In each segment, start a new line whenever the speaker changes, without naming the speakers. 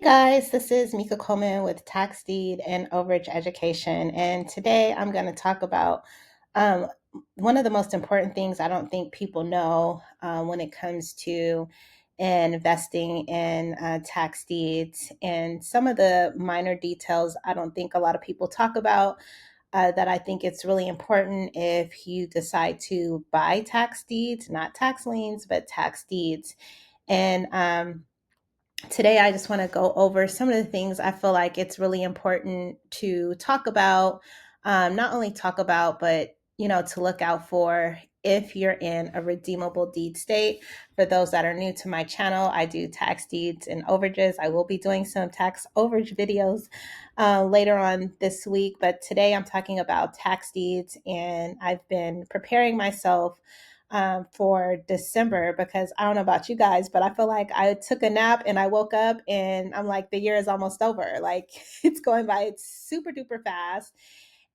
Guys, this is Mika Coleman with Tax Deed and Overage Education, and today I'm going to talk about um, one of the most important things I don't think people know when it comes to investing in tax deeds, and some of the minor details I don't think a lot of people talk about. That I think it's really important if you decide to buy tax deeds, not tax liens, but tax deeds. And today I just want to go over some of the things I feel like it's really important to talk about. Not only talk about, but to look out for if you're in a redeemable deed state. For those that are new to my channel, I do tax deeds and overages. I will be doing some tax overage videos later on this week, but today I'm talking about tax deeds, and I've been preparing myself for December, because I don't know about you guys, but I feel like I took a nap and I woke up and I'm like, the year is almost over. Like it's going by, it's super duper fast.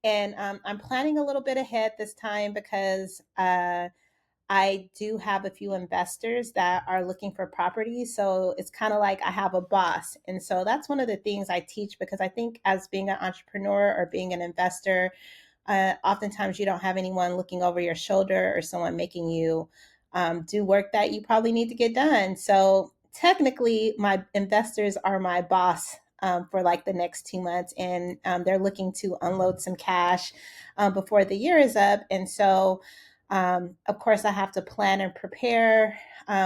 And I'm planning a little bit ahead this time because I do have a few investors that are looking for property. So it's kind of like I have a boss. And so that's one of the things I teach, because I think as being an entrepreneur or being an investor, oftentimes you don't have anyone looking over your shoulder or someone making you do work that you probably need to get done. So technically, my investors are my boss for like the next 2 months, and they're looking to unload some cash before the year is up. And so, of course, I have to plan and prepare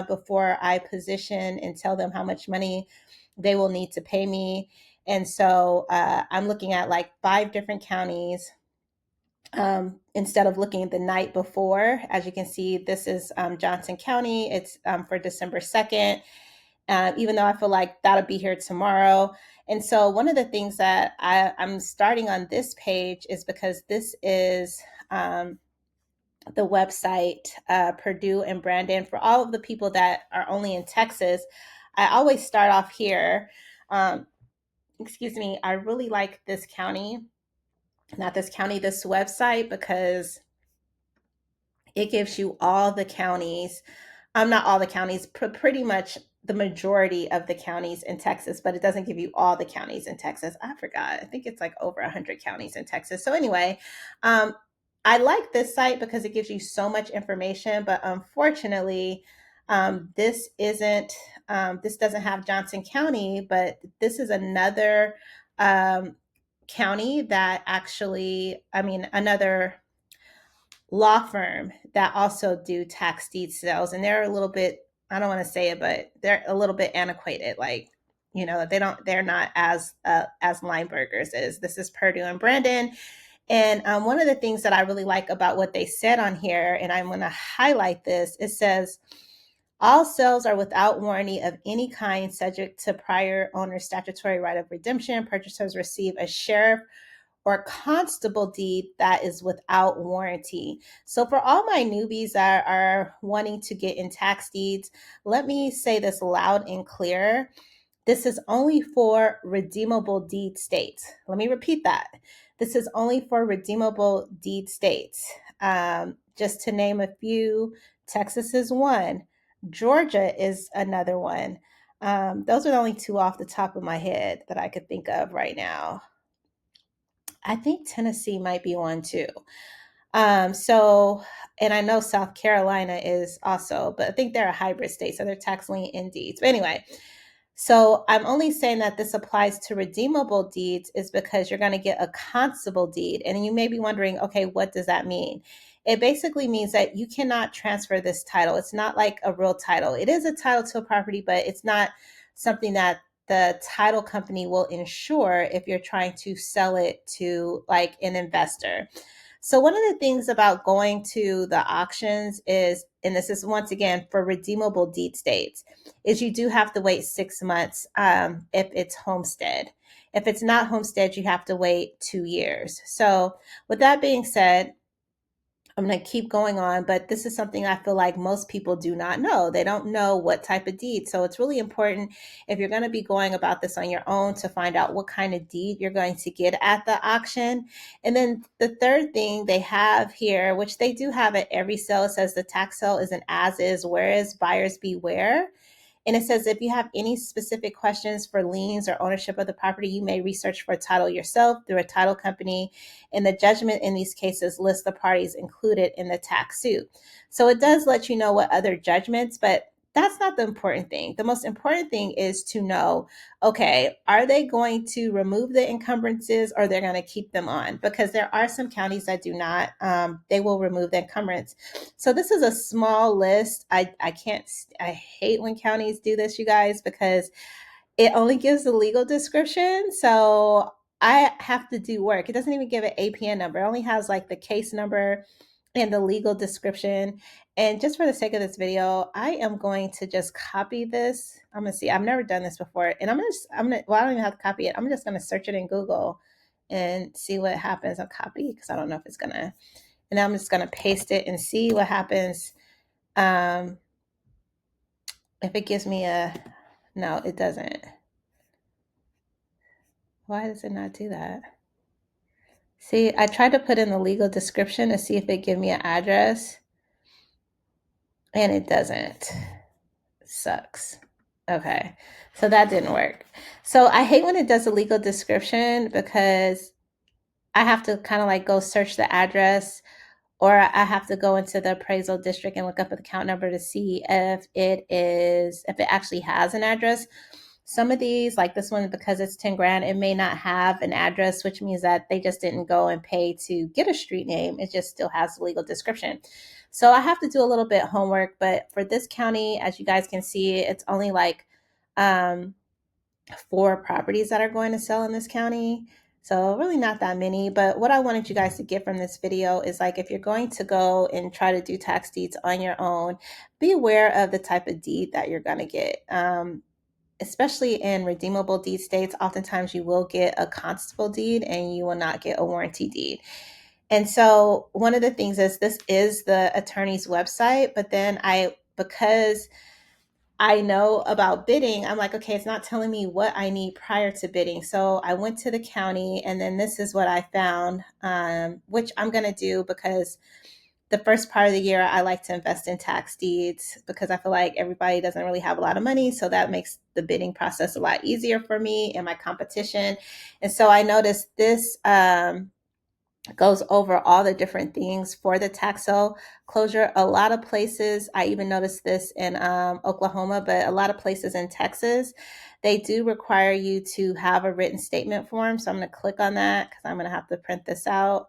before I position and tell them how much money they will need to pay me. And so I'm looking at like 5 different counties, instead of looking the night before. As you can see, this is Johnson County. It's for December 2nd, even though I feel like that'll be here tomorrow. And so one of the things that I'm starting on this page is because this is the website, Purdue and Brandon. For all of the people that are only in Texas, I always start off here. Um, Excuse me, I really like this county, not this county, this website, because it gives you all the counties. Not all the counties, pretty much the majority of the counties in Texas, but it doesn't give you all the counties in Texas. I forgot. I think it's like over 100 counties in Texas. So anyway, um, I like this site because it gives you so much information, but unfortunately, this doesn't have Johnson County, but this is another um, county that actually, I mean, another law firm that also do tax deed sales, and they're a little bit, I don't want to say it, but they're a little bit antiquated. Like, they're not as Linebergers is. This is Purdue and Brandon. And one of the things that I really like about what they said on here, and I'm going to highlight this, it says all sales are without warranty of any kind, subject to prior owner's statutory right of redemption. Purchasers receive a sheriff or constable deed that is without warranty. So, for all my newbies that are wanting to get in tax deeds, let me say this loud and clear. This is only for redeemable deed states. Let me repeat that. This is only for redeemable deed states. Just to name a few, Texas is one, Georgia is another one. Those are the only two off the top of my head that I could think of right now. I think Tennessee might be one too. So, and I know South Carolina is also, but I think they're a hybrid state, so they're tax lien and deeds. But anyway, so I'm only saying that this applies to redeemable deeds is because you're going to get a constable deed. And you may be wondering, okay, what does that mean? It basically means that you cannot transfer this title. It's not like a real title. It is a title to a property, but it's not something that the title company will insure if you're trying to sell it to like an investor. So one of the things about going to the auctions is, and this is once again for redeemable deed states, is you do have to wait 6 months if it's homestead. If it's not homestead, you have to wait 2 years. So with that being said, I'm going to keep going on, but this is something I feel like most people do not know. They don't know what type of deed. So it's really important, if you're going to be going about this on your own, to find out what kind of deed you're going to get at the auction. And then the third thing they have here, which they do have at every sale, it says the tax sale is an as is, whereas buyers beware. And it says if you have any specific questions for liens or ownership of the property, you may research for a title yourself through a title company. And the judgment in these cases lists the parties included in the tax suit. So it does let you know what other judgments, but that's not the important thing. The most important thing is to know, okay, are they going to remove the encumbrances or they're going to keep them on? Because there are some counties that do not. They will remove the encumbrance. So this is a small list. I can't, I hate when counties do this, you guys, because it only gives the legal description. So I have to do work. It doesn't even give an APN number. It only has like the case number and the legal description. And just for the sake of this video, I am going to just copy this. I'm gonna see. I've never done this before, and well, I don't even have to copy it. I'm just gonna search it in Google and see what happens. I'll copy because I don't know if it's gonna. And I'm just gonna paste it and see what happens. Um, if it gives me a, no, it doesn't. Why does it not do that? See, I tried to put in the legal description to see if it give me an address, and it doesn't. Sucks. Okay, so that didn't work. So I hate when it does a legal description because I have to kind of like go search the address, or I have to go into the appraisal district and look up the account number to see if it actually has an address. Some of these, like this one, because it's 10 grand, it may not have an address, which means that they just didn't go and pay to get a street name. It just still has a legal description. So I have to do a little bit of homework, but for this county, as you guys can see, it's only like um, 4 properties that are going to sell in this county. So really not that many, but what I wanted you guys to get from this video is like, if you're going to go and try to do tax deeds on your own, be aware of the type of deed that you're going to get. Especially in redeemable deed states, oftentimes you will get a constable deed and you will not get a warranty deed. And so one of the things is this is the attorney's website, but then because I know about bidding, I'm like, okay, it's not telling me what I need prior to bidding. So I went to the county and then this is what I found, which I'm going to do because the first part of the year, I like to invest in tax deeds because I feel like everybody doesn't really have a lot of money. So that makes the bidding process a lot easier for me and my competition. And so I noticed this goes over all the different things for the tax sale closure. A lot of places, I even noticed this in Oklahoma, but a lot of places in Texas, they do require you to have a written statement form. So I'm going to click on that because I'm going to have to print this out.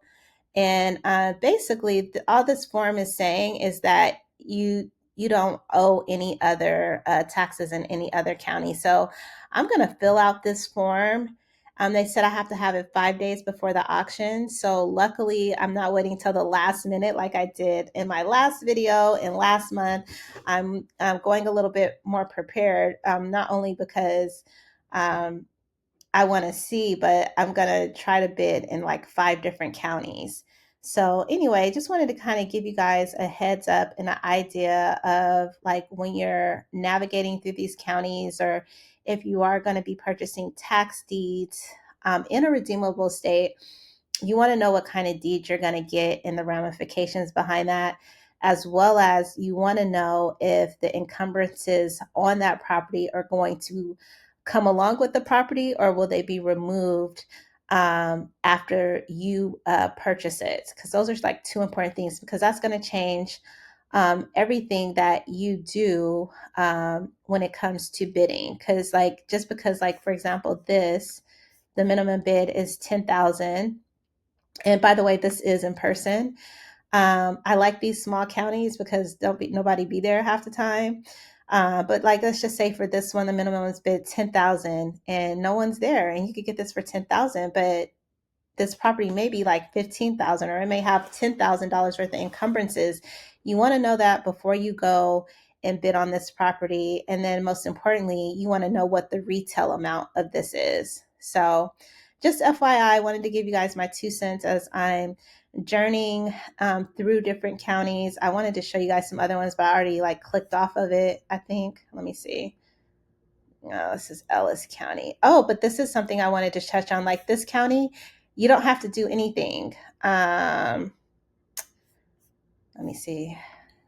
And basically, all this form is saying is that you don't owe any other taxes in any other county. So I'm going to fill out this form. They said I have to have it 5 days before the auction. So luckily, I'm not waiting till the last minute like I did in my last video and last month. I'm going a little bit more prepared, not only because I want to see, but I'm going to try to bid in like 5 different counties. So anyway, just wanted to kind of give you guys a heads up and an idea of like when you're navigating through these counties, or if you are going to be purchasing tax deeds in a redeemable state, you want to know what kind of deed you're going to get and the ramifications behind that, as well as you want to know if the encumbrances on that property are going to come along with the property or will they be removed after you purchase it, because those are like 2 important things, because that's going to change everything that you do when it comes to bidding. Because like, just because like, for example, the minimum bid is 10,000. And by the way, this is in person. I like these small counties because nobody be there half the time. But like, let's just say for this one, the minimum is bid 10,000 and no one's there, and you could get this for 10,000, but this property may be like 15,000, or it may have $10,000 worth of encumbrances. You want to know that before you go and bid on this property. And then most importantly, you want to know what the retail amount of this is. So just FYI, I wanted to give you guys my 2 cents as I'm journeying through different counties. I wanted to show you guys some other ones, but I already like clicked off of it, I think. Let me see. No, this is Ellis County. Oh, but this is something I wanted to touch on. Like this county, you don't have to do anything. Let me see.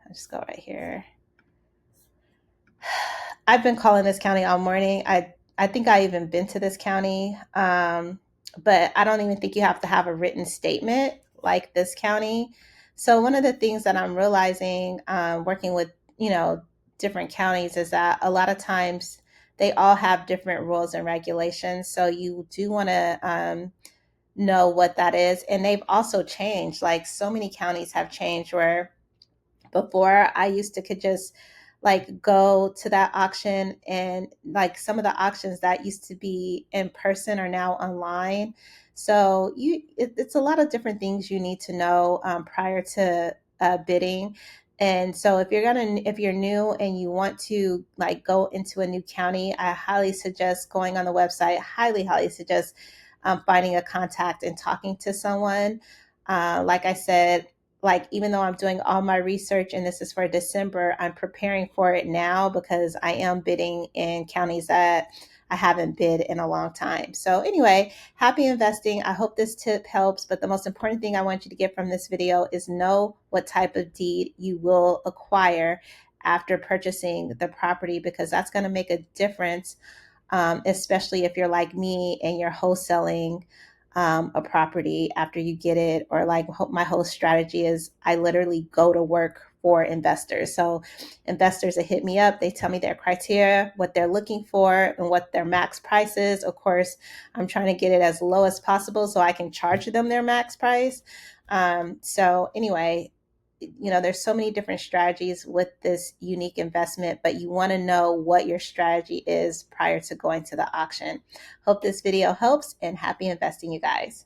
I'll just go right here. I've been calling this county all morning. I think I even been to this county, but I don't even think you have to have a written statement like this county. So one of the things that I'm realizing, working with different counties, is that a lot of times they all have different rules and regulations. So you do want to know what that is, and they've also changed. Like so many counties have changed where before I used to could just like go to that auction, and like some of the auctions that used to be in person are now online. So it's a lot of different things you need to know prior to bidding. And so if you're new and you want to like go into a new county, I highly suggest going on the website. Highly suggest finding a contact and talking to someone. Like I said, like even though I'm doing all my research and this is for December, I'm preparing for it now because I am bidding in counties that I haven't bid in a long time. So anyway, happy investing. I hope this tip helps, but the most important thing I want you to get from this video is know what type of deed you will acquire after purchasing the property, because that's going to make a difference, especially if you're like me and you're wholesaling a property after you get it. Or like my whole strategy is I literally go to work for investors. So investors that hit me up, they tell me their criteria, what they're looking for, and what their max price is. Of course, I'm trying to get it as low as possible so I can charge them their max price. So anyway, there's so many different strategies with this unique investment, but you want to know what your strategy is prior to going to the auction. Hope this video helps, and happy investing, you guys.